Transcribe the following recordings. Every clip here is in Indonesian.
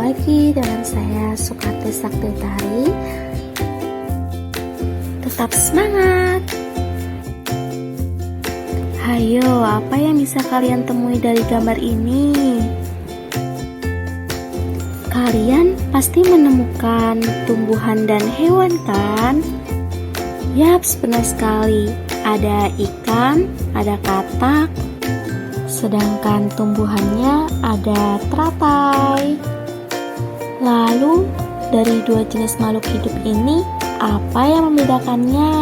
lagi dengan saya Sukarti Saktitari. Tetap semangat. Hayo, apa yang bisa kalian temui dari gambar ini? Kalian pasti menemukan tumbuhan dan hewan kan? Yaps, benar sekali. Ada ikan, ada katak, sedangkan tumbuhannya ada teratai. Lalu, dari dua jenis makhluk hidup ini, apa yang membedakannya?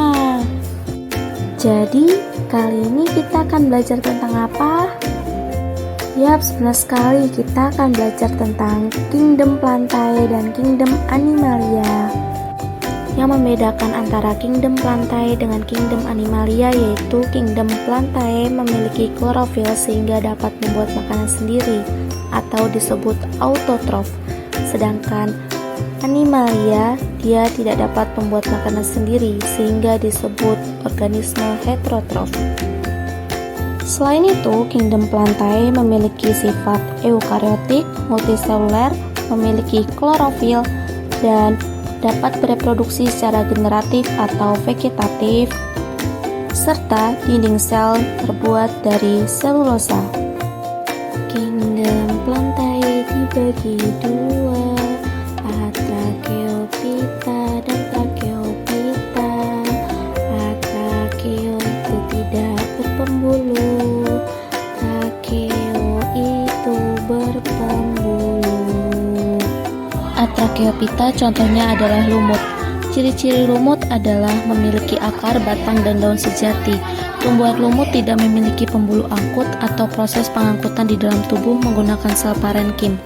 Jadi, kali ini kita akan belajar tentang apa? Yaps, benar sekali, kita akan belajar tentang Kingdom Plantae dan Kingdom Animalia. Yang membedakan antara Kingdom Plantae dengan Kingdom Animalia yaitu Kingdom Plantae memiliki klorofil sehingga dapat membuat makanan sendiri atau disebut autotrof. Sedangkan Animalia dia tidak dapat membuat makanan sendiri sehingga disebut organisme heterotrof. Selain itu, Kingdom Plantae memiliki sifat eukariotik, multiseluler, memiliki klorofil, dan dapat bereproduksi secara generatif atau vegetatif, serta dinding sel terbuat dari selulosa. Kingdom Plantae dibagi dua, Atracheophyta dan Tracheophyta. Atracheo itu tidak berpembuluh, Tracheo itu berpembuluh. Atracheophyta contohnya adalah lumut. Ciri-ciri lumut adalah memiliki akar, batang, dan daun sejati. Tumbuhan lumut tidak memiliki pembuluh angkut atau proses pengangkutan di dalam tubuh menggunakan sel parenkim.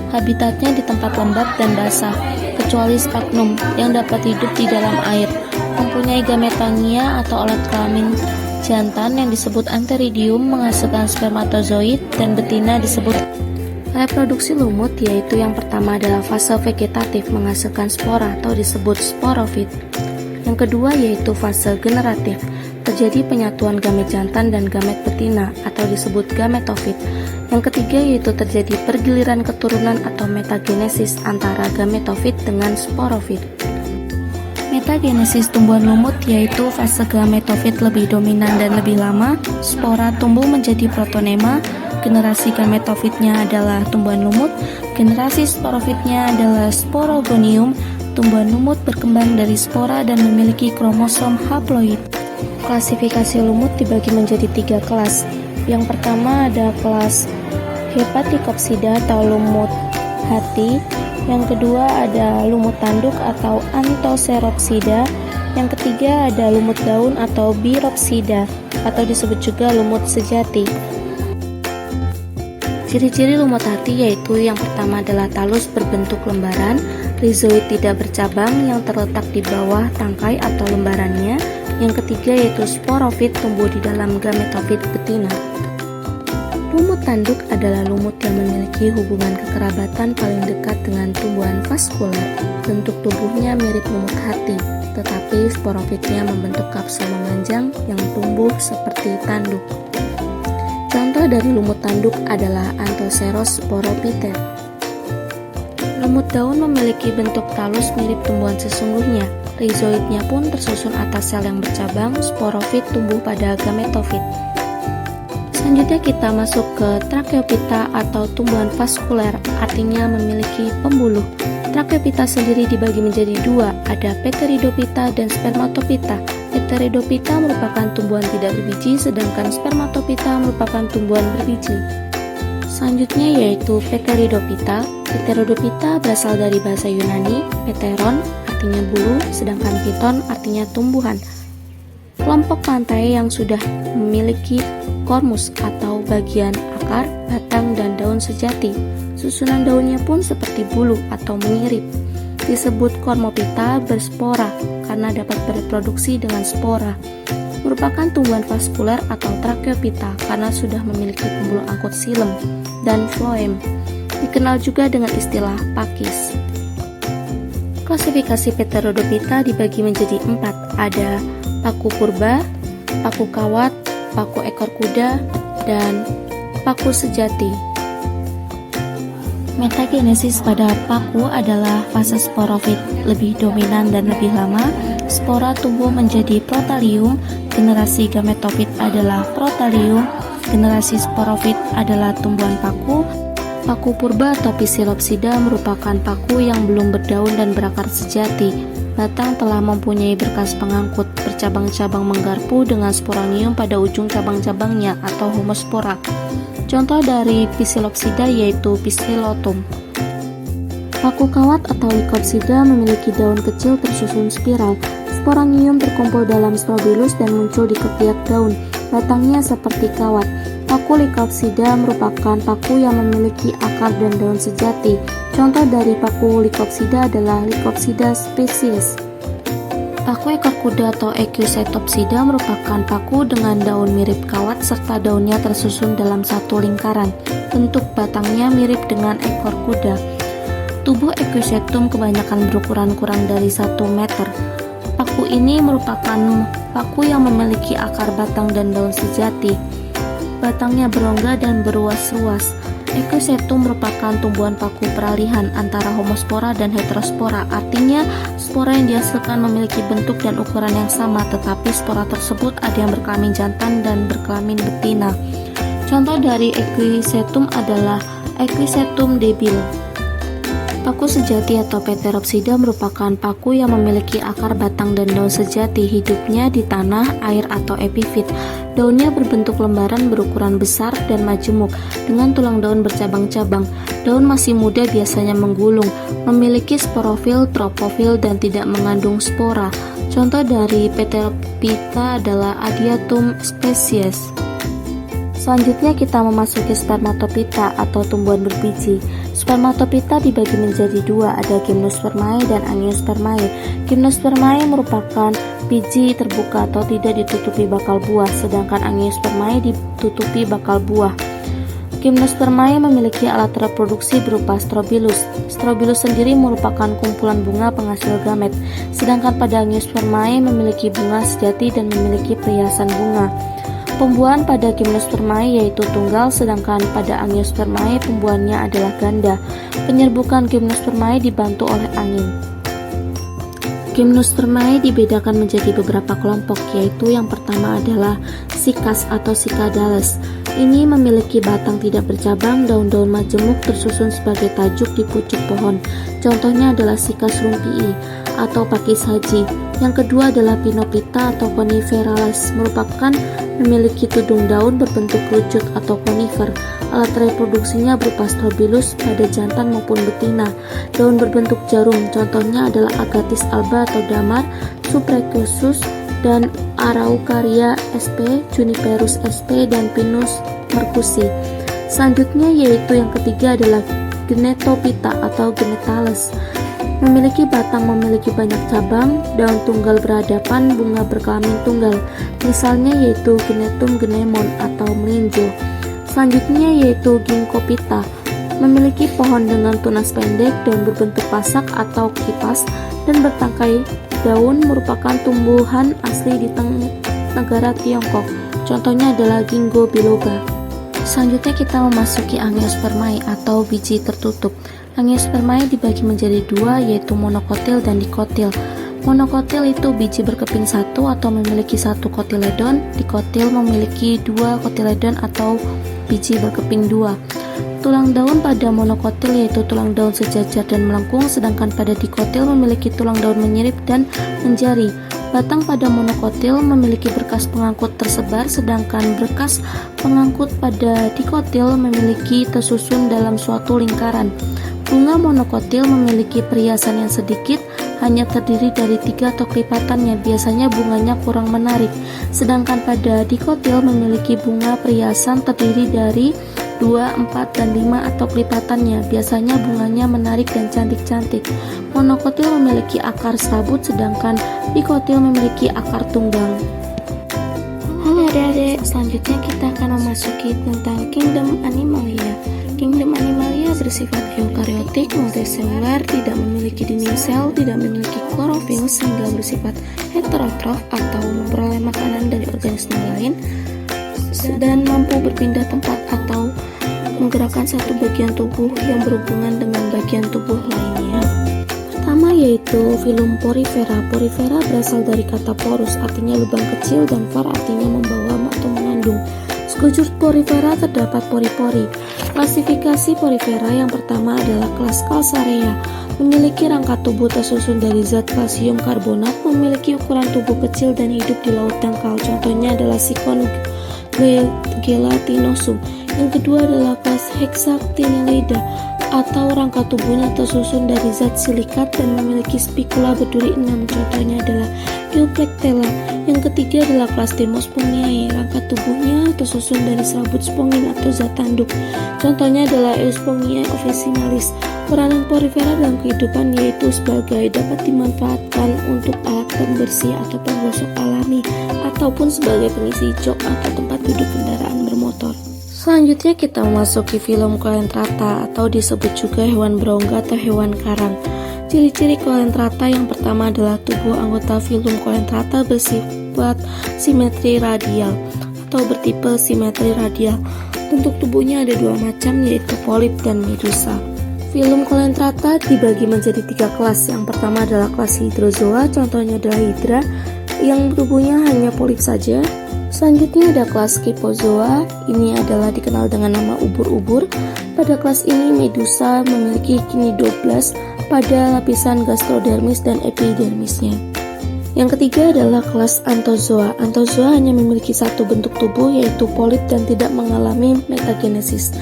Habitatnya di tempat lembab dan basah, kecuali sphagnum yang dapat hidup di dalam air. Mempunyai gametangia atau alat kelamin jantan yang disebut antheridium menghasilkan spermatozoid dan betina disebut. Reproduksi lumut yaitu yang pertama adalah fase vegetatif menghasilkan spora atau disebut sporofit. Yang kedua yaitu fase generatif, terjadi penyatuan gamet jantan dan gamet betina atau disebut gametofit. Yang ketiga yaitu terjadi pergiliran keturunan atau metagenesis antara gametofit dengan sporofit. Metagenesis tumbuhan lumut yaitu fase gametofit lebih dominan dan lebih lama, spora tumbuh menjadi protonema. Generasi gametofitnya adalah tumbuhan lumut, generasi sporofitnya adalah sporogonium. Tumbuhan lumut berkembang dari spora dan memiliki kromosom haploid. Klasifikasi lumut dibagi menjadi 3 kelas. Yang pertama ada kelas Hepaticopsida atau lumut hati. Yang kedua ada lumut tanduk atau Anthoceropsida. Yang ketiga ada lumut daun atau Biropsida atau disebut juga lumut sejati. Ciri-ciri lumut hati yaitu yang pertama adalah talus berbentuk lembaran, rizoid tidak bercabang yang terletak di bawah tangkai atau lembarannya. Yang ketiga yaitu sporofit tumbuh di dalam gametofit betina. Lumut tanduk adalah lumut yang memiliki hubungan kekerabatan paling dekat dengan tumbuhan vaskular. Bentuk tubuhnya mirip lumut hati, tetapi sporofitnya membentuk kapsul memanjang yang tumbuh seperti tanduk. Contoh dari lumut tanduk adalah Anthoceros sporophyte. Lumut daun memiliki bentuk talus mirip tumbuhan sesungguhnya. Rizoidnya pun tersusun atas sel yang bercabang. Sporofit tumbuh pada gametofit. Selanjutnya kita masuk ke Tracheophyta atau tumbuhan vaskuler, artinya memiliki pembuluh. Tracheophyta sendiri dibagi menjadi 2, ada Pteridophyta dan Spermatophyta. Pteridophyta merupakan tumbuhan tidak berbiji, sedangkan Spermatophyta merupakan tumbuhan berbiji. Selanjutnya yaitu Pteridophyta. Pteridophyta berasal dari bahasa Yunani, pteron artinya bulu, sedangkan phyton artinya tumbuhan. Kelompok plantae yang sudah memiliki kormus atau bagian akar, batang, dan daun sejati. Susunan daunnya pun seperti bulu atau mengirit. Disebut Cormophyta berspora karena dapat bereproduksi dengan spora. Merupakan tumbuhan vaskuler atau Tracheophyta karena sudah memiliki pembuluh angkut xilem dan phloem. Dikenal juga dengan istilah pakis. Klasifikasi Pteridophyta dibagi menjadi 4. Ada paku purba, paku kawat, paku ekor kuda, dan paku sejati. Metagenesis pada paku adalah fase sporofit lebih dominan dan lebih lama. Spora tumbuh menjadi protalium. Generasi gametofit adalah protalium. Generasi sporofit adalah tumbuhan paku. Paku purba atau Psilopsida merupakan paku yang belum berdaun dan berakar sejati. Batang telah mempunyai berkas pengangkut, bercabang-cabang menggarpu dengan sporanium pada ujung cabang-cabangnya atau homospora. Contoh dari Psilopsida yaitu Psilotum. Paku kawat atau Lycopsida memiliki daun kecil tersusun spiral. Sporanium terkumpul dalam strobilus dan muncul di ketiak daun. Batangnya seperti kawat. Paku Lycopsida merupakan paku yang memiliki akar dan daun sejati. Contoh dari paku Lycopsida adalah Lycopsida species. Paku ekor kuda atau Equisetopsida merupakan paku dengan daun mirip kawat serta daunnya tersusun dalam satu lingkaran. Bentuk batangnya mirip dengan ekor kuda. Tubuh Equisetum kebanyakan berukuran kurang dari 1 meter. Paku ini merupakan paku yang memiliki akar batang dan daun sejati. Batangnya berongga dan beruas-ruas. Equisetum merupakan tumbuhan paku peralihan antara homospora dan heterospora. Artinya, spora yang dihasilkan memiliki bentuk dan ukuran yang sama, tetapi spora tersebut ada yang berkelamin jantan dan berkelamin betina. Contoh dari Equisetum adalah Equisetum debil. Paku sejati atau Pteropsida merupakan paku yang memiliki akar batang dan daun sejati. Hidupnya di tanah, air atau epifit. Daunnya berbentuk lembaran berukuran besar dan majemuk dengan tulang daun bercabang-cabang. Daun masih muda biasanya menggulung, memiliki sporofil, tropofil dan tidak mengandung spora. Contoh dari Pterophyta adalah Adiatum species. Selanjutnya kita memasuki Spermatophyta atau tumbuhan berbiji. Spermatophyta dibagi menjadi dua, ada Gymnospermae dan Angiospermae. Gymnospermae merupakan biji terbuka atau tidak ditutupi bakal buah, sedangkan Angiospermae ditutupi bakal buah. Gymnospermae memiliki alat reproduksi berupa strobilus. Strobilus sendiri merupakan kumpulan bunga penghasil gamet, sedangkan pada Angiospermae memiliki bunga sejati dan memiliki perhiasan bunga. Pembuahan pada Gymnospermae yaitu tunggal, sedangkan pada Angiospermae pembuahannya adalah ganda. Penyerbukan Gymnospermae dibantu oleh angin. Gymnospermae dibedakan menjadi beberapa kelompok, yaitu yang pertama adalah Cycas atau Cycadales. Ini memiliki batang tidak bercabang, daun-daun majemuk tersusun sebagai tajuk di pucuk pohon. Contohnya adalah Cycas rumpii atau pakis haji. Yang kedua adalah Pinophyta atau Coniferales, merupakan memiliki tudung daun berbentuk kerucut atau konifer. Alat reproduksinya berupa strobilus pada jantan maupun betina. Daun berbentuk jarum, contohnya adalah Agathis alba atau damar, Suprecusus dan Araucaria sp, Juniperus sp dan Pinus mercusi. Selanjutnya yaitu yang ketiga adalah Gnetophyta atau Gnetales. Memiliki batang memiliki banyak cabang, daun tunggal berhadapan, bunga berkelamin tunggal. Misalnya yaitu Gnetum gnemon atau melinjo. Selanjutnya yaitu Ginkgophyta. Memiliki pohon dengan tunas pendek, daun berbentuk pasak atau kipas, dan bertangkai daun, merupakan tumbuhan asli di negara Tiongkok. Contohnya adalah Ginkgo biloba. Selanjutnya kita memasuki Angiospermae atau biji tertutup. Angiospermae dibagi menjadi dua, yaitu monokotil dan dikotil. Monokotil itu biji berkeping satu atau memiliki satu kotiledon. Dikotil memiliki dua kotiledon atau biji berkeping dua. Tulang daun pada monokotil yaitu tulang daun sejajar dan melengkung, sedangkan pada dikotil memiliki tulang daun menyirip dan menjari. Batang pada monokotil memiliki berkas pengangkut tersebar, sedangkan berkas pengangkut pada dikotil memiliki tersusun dalam suatu lingkaran. Bunga monokotil memiliki perhiasan yang sedikit, hanya terdiri dari 3 atau kelipatannya, biasanya bunganya kurang menarik. Sedangkan pada dikotil memiliki bunga perhiasan terdiri dari 2, 4, dan 5 atau kelipatannya, biasanya bunganya menarik dan cantik-cantik. Monokotil memiliki akar serabut, sedangkan dikotil memiliki akar tunggang. Halo adik-adik, selanjutnya kita akan memasuki tentang Kingdom Animalia. Kingdom Animalia bersifat eukariotik, multiselular, tidak memiliki dinding sel, tidak memiliki klorofil sehingga bersifat heterotrof atau memperoleh makanan dari organisme lain, dan mampu berpindah tempat atau menggerakkan satu bagian tubuh yang berhubungan dengan bagian tubuh lainnya. Pertama yaitu filum porifera. Porifera berasal dari kata porus, artinya lubang kecil, dan var artinya membawa atau mengandung. Sekujur porifera terdapat pori-pori. Klasifikasi porifera yang pertama adalah kelas Calcarea. Memiliki rangka tubuh tersusun dari zat kalsium karbonat, memiliki ukuran tubuh kecil dan hidup di laut dangkal. Contohnya adalah Sikon gelatinosum. Yang kedua adalah kelas Hexactinellida, atau rangka tubuhnya tersusun dari zat silikat dan memiliki spikula berduri 6. Contohnya adalah Euplectella. Yang ketiga adalah kelas Dermospongiae. Rangka tubuhnya tersusun dari serabut spongin atau zat tanduk. Contohnya adalah Euspongia officinalis. Peranan porifera dalam kehidupan yaitu sebagai dapat dimanfaatkan untuk alat pembersih atau penggosok alami, ataupun sebagai pengisi jok atau tempat duduk kendaraan bermotor. Selanjutnya kita memasuki filum Coelenterata, atau disebut juga hewan berongga atau hewan karang. Ciri-ciri Coelenterata yang pertama adalah tubuh anggota filum Coelenterata bersifat simetri radial atau bertipe simetri radial. Bentuk tubuhnya ada dua macam, yaitu polip dan medusa. Filum Coelenterata dibagi menjadi 3 kelas. Yang pertama adalah kelas Hydrozoa, contohnya adalah Hydra yang tubuhnya hanya polip saja. Selanjutnya ada kelas Scyphozoa, ini adalah dikenal dengan nama ubur-ubur. Pada kelas ini Medusa memiliki kinidoblast pada lapisan gastrodermis dan epidermisnya. Yang ketiga adalah kelas Anthozoa. Anthozoa hanya memiliki satu bentuk tubuh, yaitu polip, dan tidak mengalami metagenesis.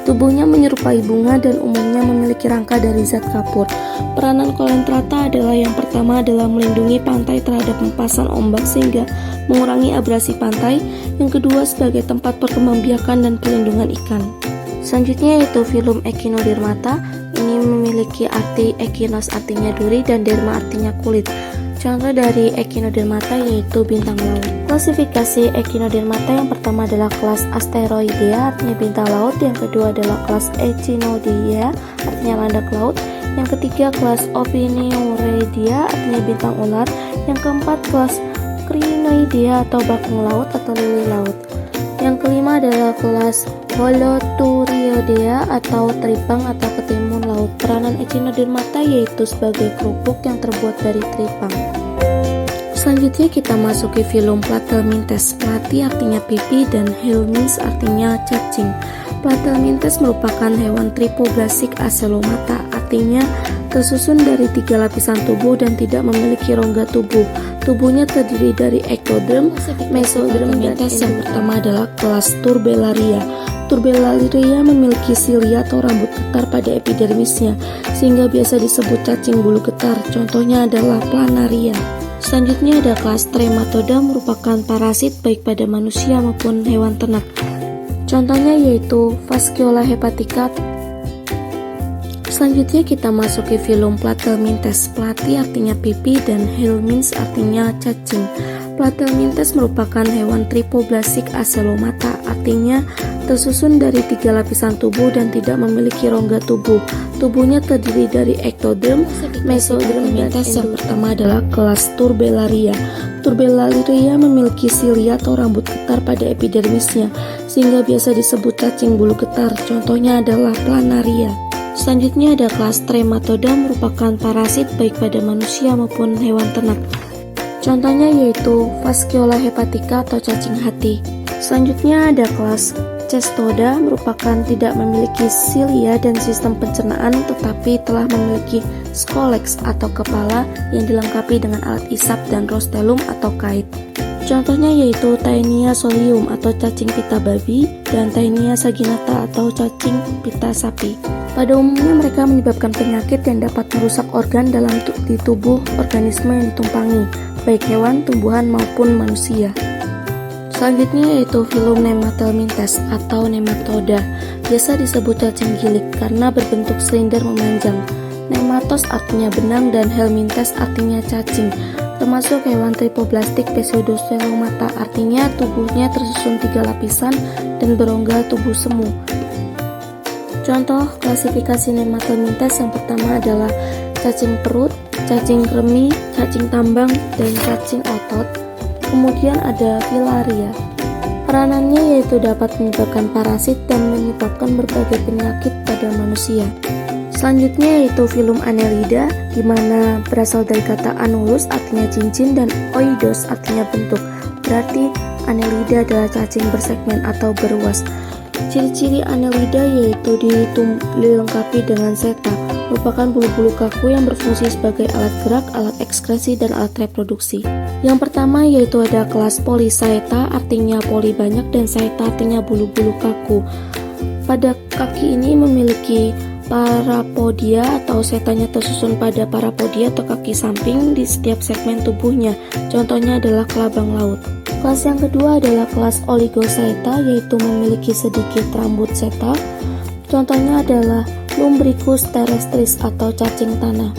Tubuhnya menyerupai bunga dan umumnya memiliki rangka dari zat kapur. Peranan Coelenterata adalah yang pertama adalah melindungi pantai terhadap hempasan ombak sehingga mengurangi abrasi pantai. Yang kedua sebagai tempat perkembangbiakan dan pelindungan ikan. Selanjutnya yaitu filum Echinodermata. Ini memiliki arti echinos artinya duri dan derma artinya kulit. Contoh dari Echinodermata yaitu bintang laut. Klasifikasi Echinodermata yang pertama adalah kelas Asteroidea, artinya bintang laut. Yang kedua adalah kelas Echinodea, artinya landak laut. Yang ketiga kelas Ophiuroidea, artinya bintang ular. Yang keempat kelas Crinoidea atau bakung laut atau lili laut. Yang kelima adalah kelas Holothuriodea atau teripang atau ketimun laut. Peranan Echinodermata yaitu sebagai kerupuk yang terbuat dari teripang. Selanjutnya kita masuki filum Platelmintes. Plati artinya pipi dan helminth artinya cacing. Platelmintes merupakan hewan tripoblasik acelomata, artinya tersusun dari 3 lapisan tubuh dan tidak memiliki rongga tubuh. Tubuhnya terdiri dari ektoderm, mesoderm, dan endoderm. Yang pertama adalah kelas Turbellaria. Turbellaria memiliki silia atau rambut getar pada epidermisnya, sehingga biasa disebut cacing bulu getar. Contohnya adalah Planaria. Selanjutnya ada kelas Trematoda, merupakan parasit baik pada manusia maupun hewan ternak. Contohnya yaitu Fasciola hepatica. Selanjutnya kita masuki filum Platelmintes. Plati artinya pipi dan helminth artinya cacing. Platelmintes merupakan hewan tripoblasik acelomata, artinya tersusun dari 3 lapisan tubuh dan tidak memiliki rongga tubuh. Tubuhnya terdiri dari ektoderm, mesoderm, dan endoderm. Yang pertama adalah kelas Turbellaria. Turbellaria memiliki silia atau rambut getar pada epidermisnya, sehingga biasa disebut cacing bulu getar. Contohnya adalah Planaria. Selanjutnya ada kelas Trematoda, merupakan parasit baik pada manusia maupun hewan ternak. Contohnya yaitu Fasciola hepatica atau cacing hati. Selanjutnya ada kelas Cestoda, merupakan tidak memiliki silia dan sistem pencernaan tetapi telah memiliki scolex atau kepala yang dilengkapi dengan alat isap dan rostellum atau kait. Contohnya yaitu Taenia solium atau cacing pita babi dan Taenia saginata atau cacing pita sapi. Pada umumnya mereka menyebabkan penyakit yang dapat merusak organ dalam di tubuh organisme yang ditumpangi, baik hewan, tumbuhan maupun manusia. Selanjutnya yaitu filum Nematelmintes atau nematoda, biasa disebut cacing gilik karena berbentuk silinder memanjang. Nematos artinya benang dan helmintes artinya cacing. Termasuk hewan tripoblastik Pseudocelomata, artinya tubuhnya tersusun 3 lapisan dan berongga tubuh semu. Contoh klasifikasi Nematelmintes yang pertama adalah cacing perut, cacing kremi, cacing tambang, dan cacing otot. Kemudian ada filaria. Peranannya yaitu dapat menyebabkan parasit dan menyebabkan berbagai penyakit pada manusia. Selanjutnya yaitu filum Annelida, di mana berasal dari kata annulus artinya cincin dan oidos artinya bentuk. Berarti Annelida adalah cacing bersegmen atau beruas. Ciri-ciri Annelida yaitu dilengkapi dengan seta, merupakan bulu-bulu kaku yang berfungsi sebagai alat gerak, alat ekskresi, dan alat reproduksi. Yang pertama yaitu ada kelas Polychaeta, artinya poli banyak, dan chaeta artinya bulu-bulu kaku. Pada kaki ini memiliki parapodia atau setanya tersusun pada parapodia atau kaki samping di setiap segmen tubuhnya. Contohnya adalah kelabang laut. Kelas yang kedua adalah kelas Oligochaeta, yaitu memiliki sedikit rambut seta. Contohnya adalah Lumbricus terrestris atau cacing tanah.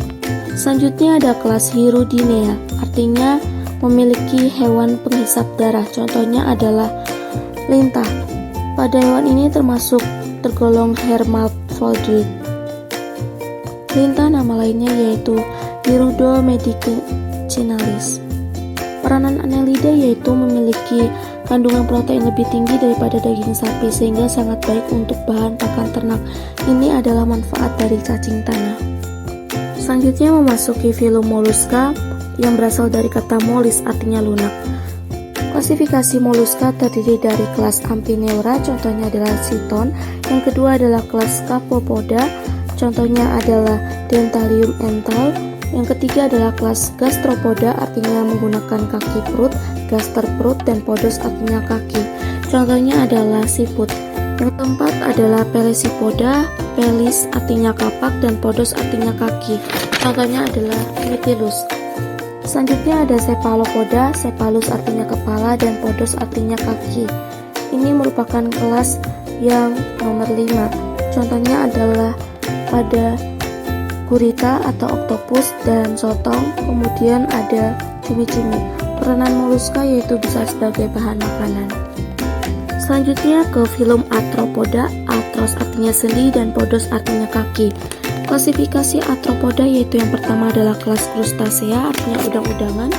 Selanjutnya ada kelas Hirudinea, artinya memiliki hewan penghisap darah. Contohnya adalah lintah. Pada hewan ini tergolong hermaphroditic. Lintah nama lainnya yaitu Hirudo medicinalis. Peranan Annelida yaitu memiliki kandungan protein lebih tinggi daripada daging sapi sehingga sangat baik untuk bahan pakan ternak. Ini adalah manfaat dari cacing tanah. Selanjutnya memasuki filum Mollusca yang berasal dari kata mollis artinya lunak. Klasifikasi Mollusca terdiri dari kelas Amphineura, contohnya adalah Chiton. Yang kedua adalah kelas Scapopoda, contohnya adalah Dentalium ental. Yang ketiga adalah kelas Gastropoda, artinya menggunakan kaki perut, gaster perut, dan podos artinya kaki. Contohnya adalah siput. Yang keempat adalah Pelecypoda, pelis artinya kapak, dan podos artinya kaki. Contohnya adalah Mytilus. Selanjutnya ada Cephalopoda, cephalus artinya kepala, dan podos artinya kaki. Ini merupakan kelas yang nomor 5. Contohnya adalah pada gurita atau oktopus dan sotong, kemudian ada cumi-cumi. Peranan Mollusca yaitu bisa sebagai bahan makanan. Selanjutnya ke filum Arthropoda, arthros artinya sendi dan podos artinya kaki. Klasifikasi arthropoda yaitu yang pertama adalah kelas Crustacea, artinya udang-udangan.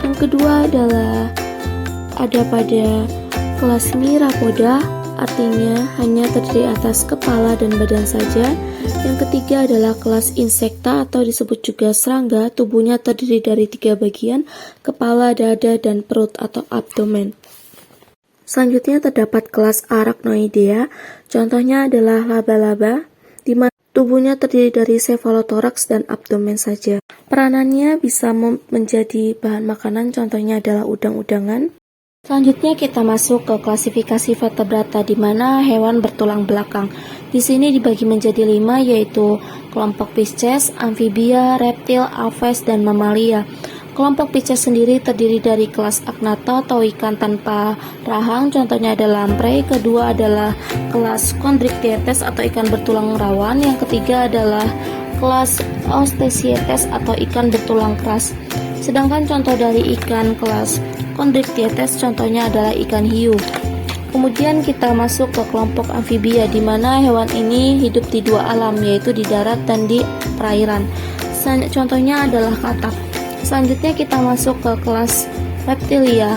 Yang kedua adalah ada pada kelas Myriapoda, artinya hanya terdiri atas kepala dan badan saja. Yang ketiga adalah kelas Insecta atau disebut juga serangga, tubuhnya terdiri dari 3 bagian, kepala, dada, dan perut atau abdomen. Selanjutnya terdapat kelas Arachnoidea, contohnya adalah laba-laba, di mana tubuhnya terdiri dari cephalothorax dan abdomen saja. Peranannya bisa menjadi bahan makanan, contohnya adalah udang-udangan. Selanjutnya kita masuk ke klasifikasi vertebrata, di mana hewan bertulang belakang. Di sini dibagi menjadi 5, yaitu kelompok Pisces, amfibia, reptil, aves, dan mamalia. Kelompok Pisces sendiri terdiri dari kelas Agnatha atau ikan tanpa rahang, contohnya adalah lamprey. Kedua adalah kelas Chondrichthyes atau ikan bertulang rawan. Yang ketiga adalah kelas Ostacietes atau ikan bertulang keras. Sedangkan contoh dari ikan kelas Chondrichthyes contohnya adalah ikan hiu. Kemudian kita masuk ke kelompok amfibia, di mana hewan ini hidup di 2 alam, yaitu di darat dan di perairan. Contohnya adalah katak. Selanjutnya kita masuk ke kelas reptilia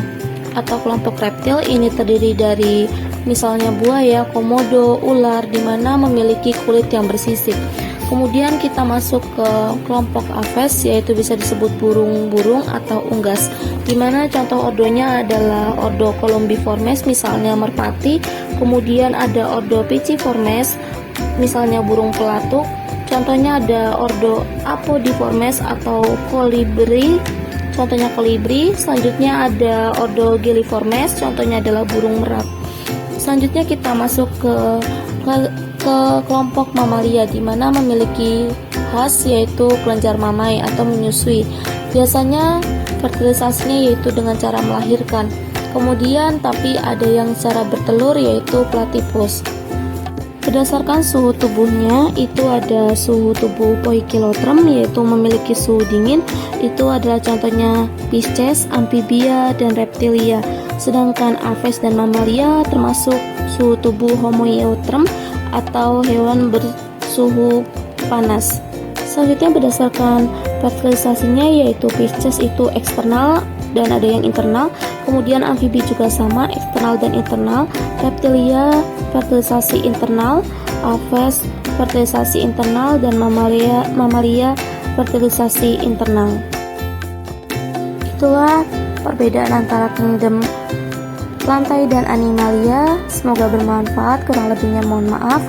atau kelompok reptil. Ini terdiri dari misalnya buaya, komodo, ular, di mana memiliki kulit yang bersisik. Kemudian kita masuk ke kelompok aves, yaitu bisa disebut burung-burung atau unggas, di mana contoh ordonya adalah ordo Columbiformes, misalnya merpati. Kemudian ada ordo Piciformes, misalnya burung pelatuk. Contohnya ada ordo Apodiformes atau kolibri, contohnya kolibri. Selanjutnya ada ordo Gilliformes, contohnya adalah burung merak. Selanjutnya kita masuk ke kelompok mamalia, di mana memiliki khas yaitu kelenjar mamai atau menyusui. Biasanya fertilisasinya yaitu dengan cara melahirkan. Kemudian tapi ada yang cara bertelur yaitu platypus. Berdasarkan suhu tubuhnya, itu ada suhu tubuh poikilotrem, yaitu memiliki suhu dingin. Itu adalah contohnya Pisces, amfibia, dan reptilia. Sedangkan aves dan mamalia termasuk suhu tubuh homoeotrem atau hewan bersuhu panas. Selanjutnya berdasarkan fertilisasinya, yaitu Pisces itu eksternal dan ada yang internal, Kemudian amfibi juga sama, eksternal dan internal. Reptilia fertilisasi internal, aves fertilisasi internal, dan mamalia fertilisasi internal. Itulah perbedaan antara kingdom lantai dan animalia. Semoga bermanfaat, kurang lebihnya mohon maaf.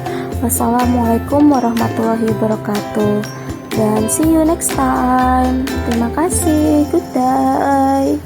Wassalamualaikum warahmatullahi wabarakatuh, dan see you next time. Terima kasih, good day.